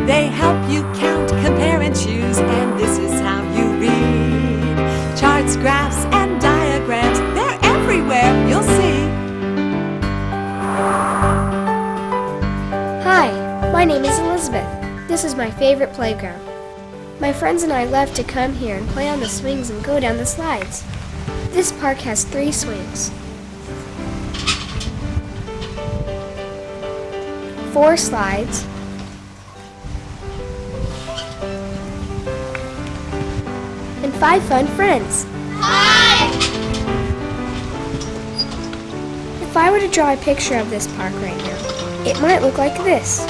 They help you count, compare, and choose, and this is how you read. Charts, graphs, and diagrams, they're everywhere, you'll see. Hi, my name is Elizabeth. This is my favorite playground. My friends and I love to come here and play on the swings and go down the slides. This park has 3 swings, 4 slides, and 5 fun friends. Hi! If I were to draw a picture of this park right now, it might look like this.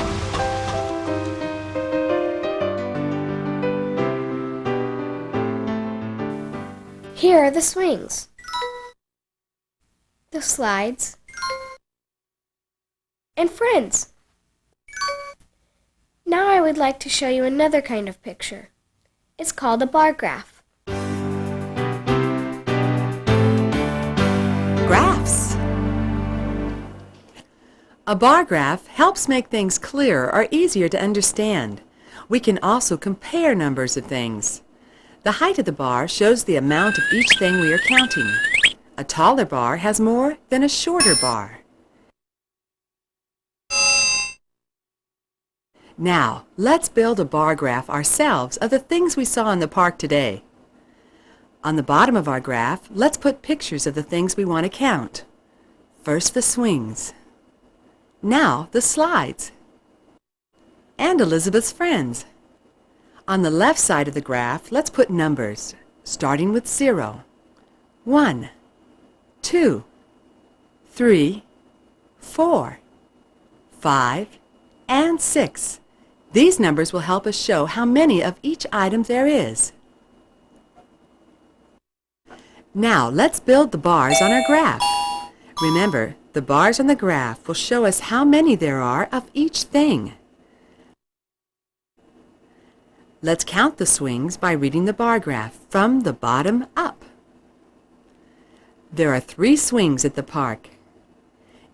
Here are the swings, the slides, and friends. Now I would like to show you another kind of picture. It's called a bar graph. Graphs. A bar graph helps make things clearer or easier to understand. We can also compare numbers of things. The height of the bar shows the amount of each thing we are counting. A taller bar has more than a shorter bar. Now, let's build a bar graph ourselves of the things we saw in the park today. On the bottom of our graph, let's put pictures of the things we want to count. First the swings. Now the slides. And Elizabeth's friends. On the left side of the graph, let's put numbers, starting with 0, 1, 2, 3, 4, 5, and 6. These numbers will help us show how many of each item there is. Now let's build the bars on our graph. Remember, the bars on the graph will show us how many there are of each thing. Let's count the swings by reading the bar graph from the bottom up. There are 3 swings at the park.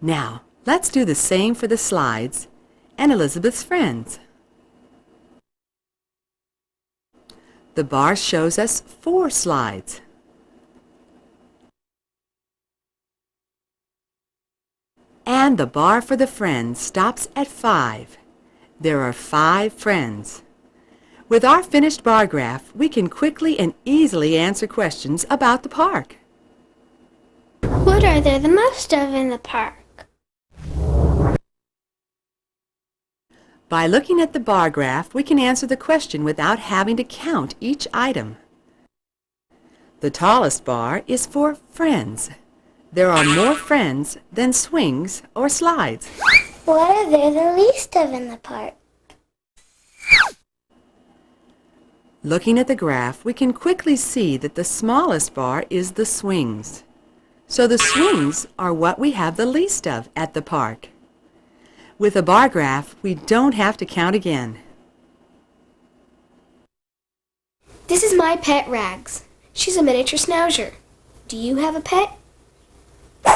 Now, let's do the same for the slides and Elizabeth's friends. The bar shows us 4 slides. And the bar for the friends stops at 5. There are 5 friends. With our finished bar graph, we can quickly and easily answer questions about the park. What are there the most of in the park? By looking at the bar graph, we can answer the question without having to count each item. The tallest bar is for friends. There are more friends than swings or slides. What are there the least of in the park? Looking at the graph, we can quickly see that the smallest bar is the swings. So the swings are what we have the least of at the park. With a bar graph, we don't have to count again. This is my pet Rags. She's a miniature schnauzer. Do you have a pet?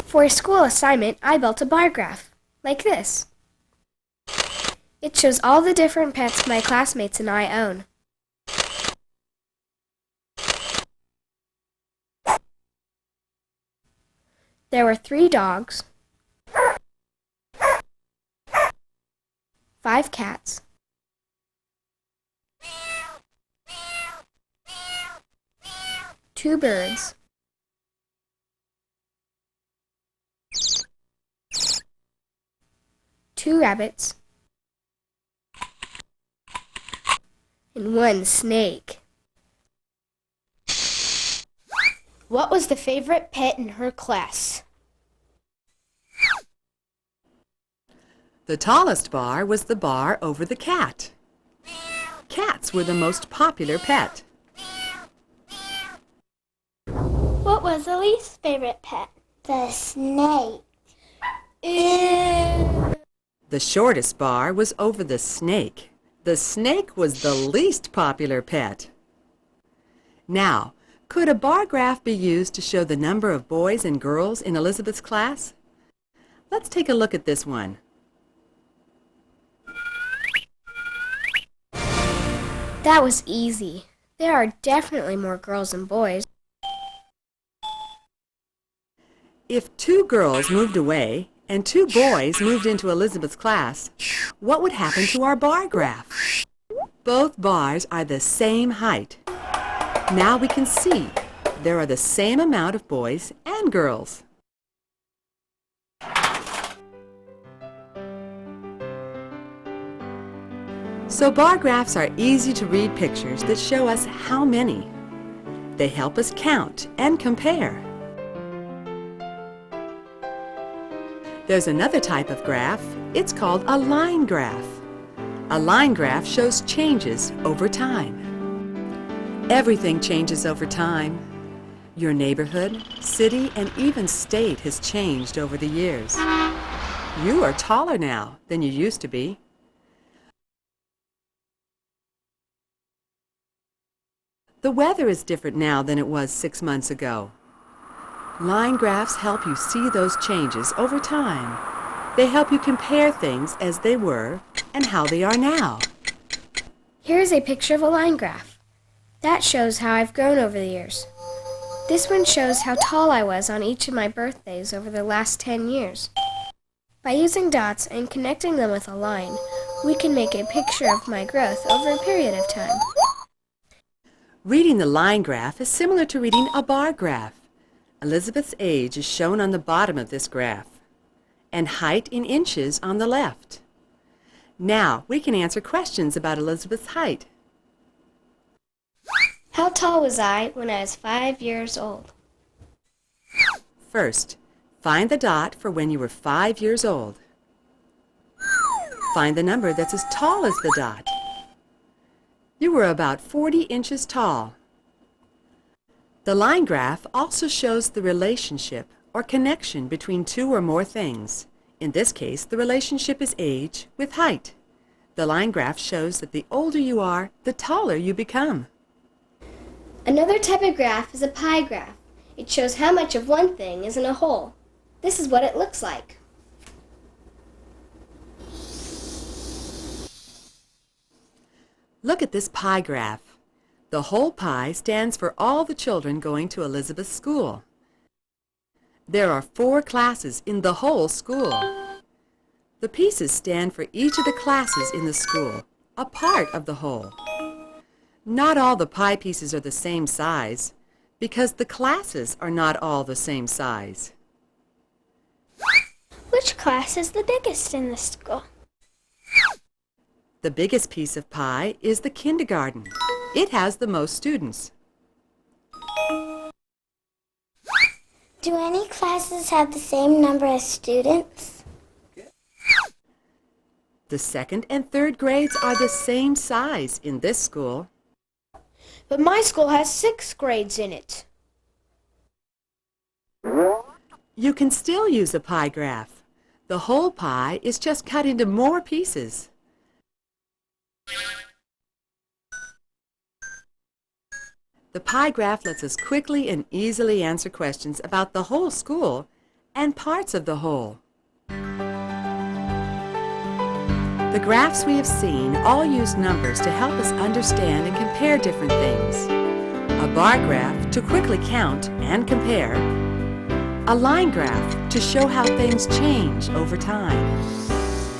For a school assignment, I built a bar graph, like this. It shows all the different pets my classmates and I own. There were 3 dogs, 5 cats, 2 birds, 2 rabbits, and 1 snake. What was the favorite pet in her class? The tallest bar was the bar over the cat. Cats were the most popular pet. What was the least favorite pet? The snake. Ew. The shortest bar was over the snake. The snake was the least popular pet. Now, could a bar graph be used to show the number of boys and girls in Elizabeth's class? Let's take a look at this one. That was easy. There are definitely more girls than boys. If 2 girls moved away and 2 boys moved into Elizabeth's class, what would happen to our bar graph? Both bars are the same height. Now we can see there are the same amount of boys and girls. So bar graphs are easy to read pictures that show us how many. They help us count and compare. There's another type of graph. It's called a line graph. A line graph shows changes over time. Everything changes over time. Your neighborhood, city, and even state has changed over the years. You are taller now than you used to be. The weather is different now than it was 6 months ago. Line graphs help you see those changes over time. They help you compare things as they were and how they are now. Here's a picture of a line graph. That shows how I've grown over the years. This one shows how tall I was on each of my birthdays over the last 10 years. By using dots and connecting them with a line, we can make a picture of my growth over a period of time. Reading the line graph is similar to reading a bar graph. Elizabeth's age is shown on the bottom of this graph, and height in inches on the left. Now we can answer questions about Elizabeth's height. How tall was I when I was 5 years old? First, find the dot for when you were 5 years old. Find the number that's as tall as the dot. You were about 40 inches tall. The line graph also shows the relationship or connection between 2 or more things. In this case, the relationship is age with height. The line graph shows that the older you are, the taller you become. Another type of graph is a pie graph. It shows how much of one thing is in a whole. This is what it looks like. Look at this pie graph. The whole pie stands for all the children going to Elizabeth's school. There are 4 classes in the whole school. The pieces stand for each of the classes in the school, a part of the whole. Not all the pie pieces are the same size, because the classes are not all the same size. Which class is the biggest in the school? The biggest piece of pie is the kindergarten. It has the most students. Do any classes have the same number of students? The 2nd and 3rd grades are the same size in this school. But my school has 6 grades in it. You can still use a pie graph. The whole pie is just cut into more pieces. The pie graph lets us quickly and easily answer questions about the whole school and parts of the whole. The graphs we have seen all use numbers to help us understand and compare different things. A bar graph to quickly count and compare. A line graph to show how things change over time.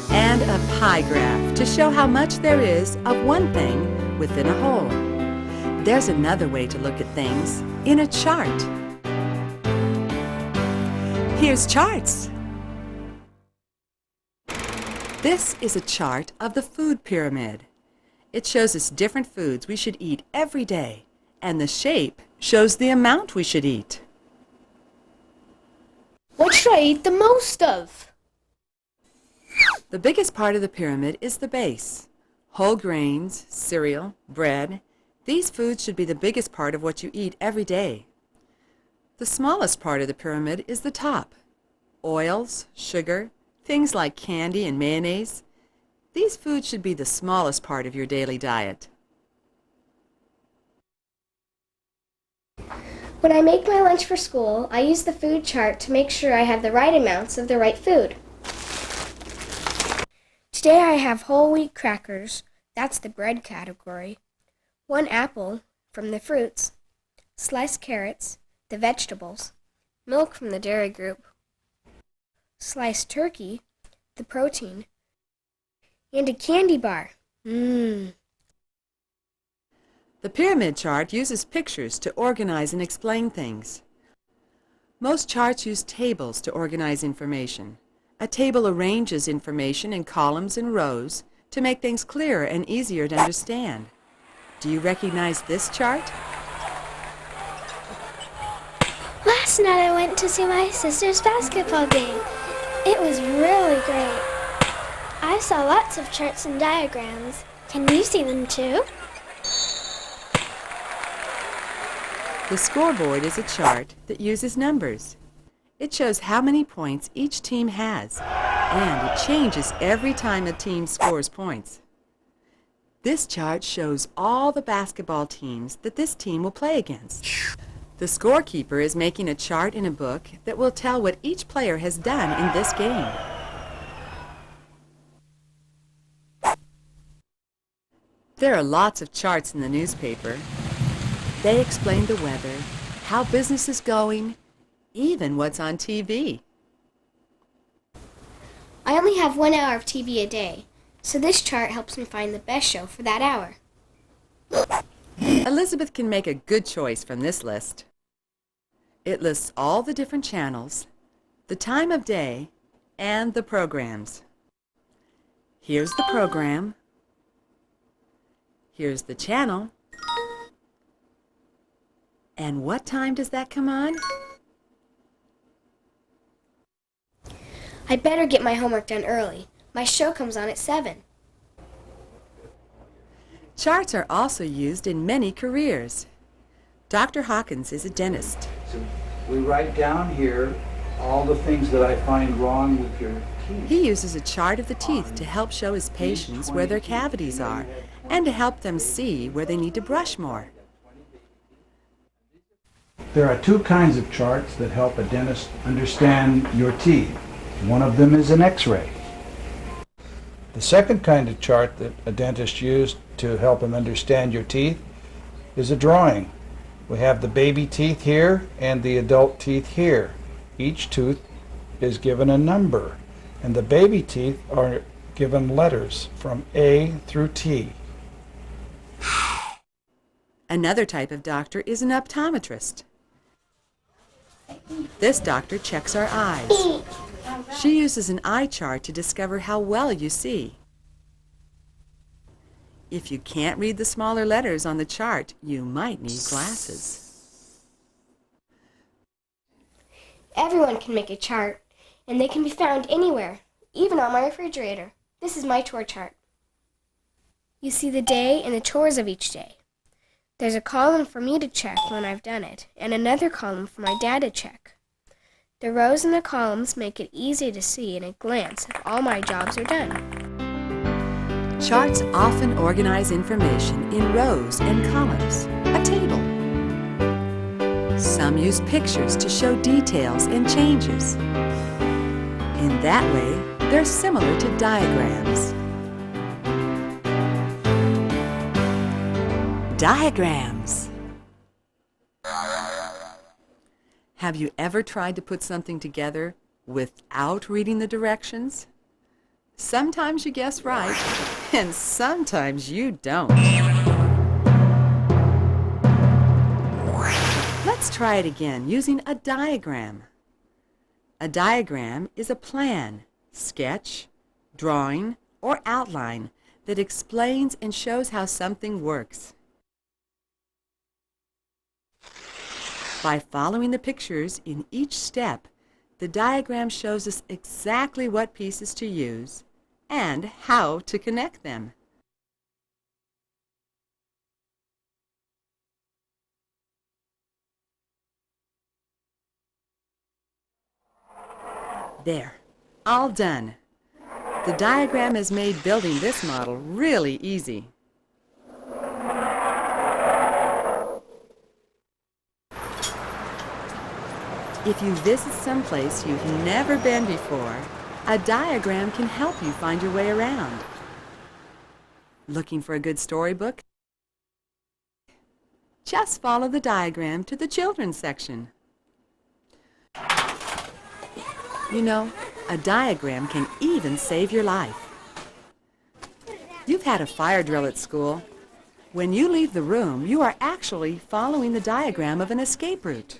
And a pie graph to show how much there is of one thing within a whole. There's another way to look at things, in a chart. Here's charts. This is a chart of the food pyramid. It shows us different foods we should eat every day, and the shape shows the amount we should eat. What should I eat the most of? The biggest part of the pyramid is the base. Whole grains, cereal, bread. These foods should be the biggest part of what you eat every day. The smallest part of the pyramid is the top. Oils, sugar, things like candy and mayonnaise. These foods should be the smallest part of your daily diet. When I make my lunch for school, I use the food chart to make sure I have the right amounts of the right food. Today I have whole wheat crackers. That's the bread category. 1 apple from the fruits, sliced carrots, the vegetables, milk from the dairy group, sliced turkey, the protein, and a candy bar. Mmm. The pyramid chart uses pictures to organize and explain things. Most charts use tables to organize information. A table arranges information in columns and rows to make things clearer and easier to understand. Do you recognize this chart? Last night I went to see my sister's basketball game. It was really great. I saw lots of charts and diagrams. Can you see them too? The scoreboard is a chart that uses numbers. It shows how many points each team has, and it changes every time a team scores points. This chart shows all the basketball teams that this team will play against. The scorekeeper is making a chart in a book that will tell what each player has done in this game. There are lots of charts in the newspaper. They explain the weather, how business is going, even what's on TV. I only have 1 hour of TV a day, so this chart helps me find the best show for that hour. Elizabeth can make a good choice from this list. It lists all the different channels, the time of day, and the programs. Here's the program. Here's the channel. And what time does that come on? I'd better get my homework done early. My show comes on at 7. Charts are also used in many careers. Dr. Hawkins is a dentist. So we write down here all the things that I find wrong with your teeth. He uses a chart of the teeth to help show his patients where their cavities are and to help them see where they need to brush more. There are 2 kinds of charts that help a dentist understand your teeth. One of them is an X-ray. The second kind of chart that a dentist used to help him understand your teeth is a drawing. We have the baby teeth here and the adult teeth here. Each tooth is given a number, and the baby teeth are given letters from A through T. Another type of doctor is an optometrist. This doctor checks our eyes. She uses an eye chart to discover how well you see. If you can't read the smaller letters on the chart, you might need glasses. Everyone can make a chart, and they can be found anywhere, even on my refrigerator. This is my chore chart. You see the day and the chores of each day. There's a column for me to check when I've done it, and another column for my dad to check. The rows and the columns make it easy to see in a glance if all my jobs are done. Charts often organize information in rows and columns, a table. Some use pictures to show details and changes. In that way, they're similar to diagrams. Diagrams. Have you ever tried to put something together without reading the directions? Sometimes you guess right, and sometimes you don't. Let's try it again using a diagram. A diagram is a plan, sketch, drawing, or outline that explains and shows how something works. By following the pictures in each step, the diagram shows us exactly what pieces to use and how to connect them. There, all done. The diagram has made building this model really easy. If you visit someplace you've never been before, a diagram can help you find your way around. Looking for a good storybook? just follow the diagram to the children's section. You know, a diagram can even save your life. You've had a fire drill at school. When you leave the room, you are actually following the diagram of an escape route.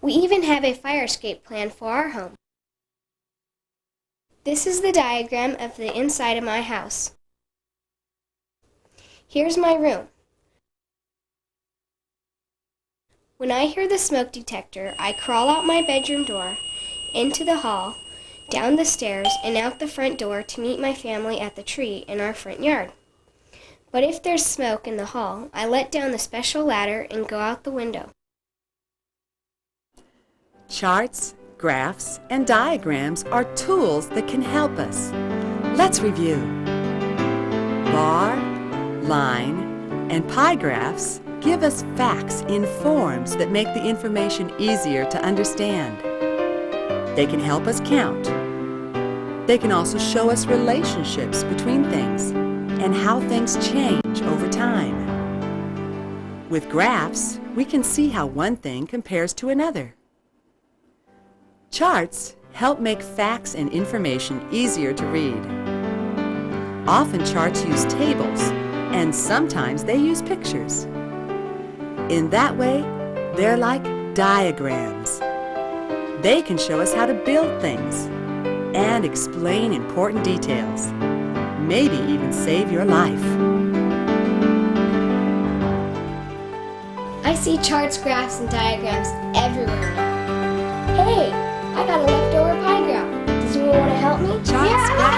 We even have a fire escape plan for our home. This is the diagram of the inside of my house. Here's my room. When I hear the smoke detector, I crawl out my bedroom door, into the hall, down the stairs, and out the front door to meet my family at the tree in our front yard. But if there's smoke in the hall, I let down the special ladder and go out the window. Charts, graphs, and diagrams are tools that can help us. Let's review. Bar, line, and pie graphs give us facts in forms that make the information easier to understand. They can help us count. They can also show us relationships between things and how things change over time. With graphs, we can see how one thing compares to another. Charts help make facts and information easier to read. Often charts use tables, and sometimes they use pictures. In that way, they're like diagrams. They can show us how to build things and explain important details, maybe even save your life. I see charts, graphs, and diagrams everywhere now. Hey, I got a leftover pie graph. Does anyone want to help me? Charts, graphs,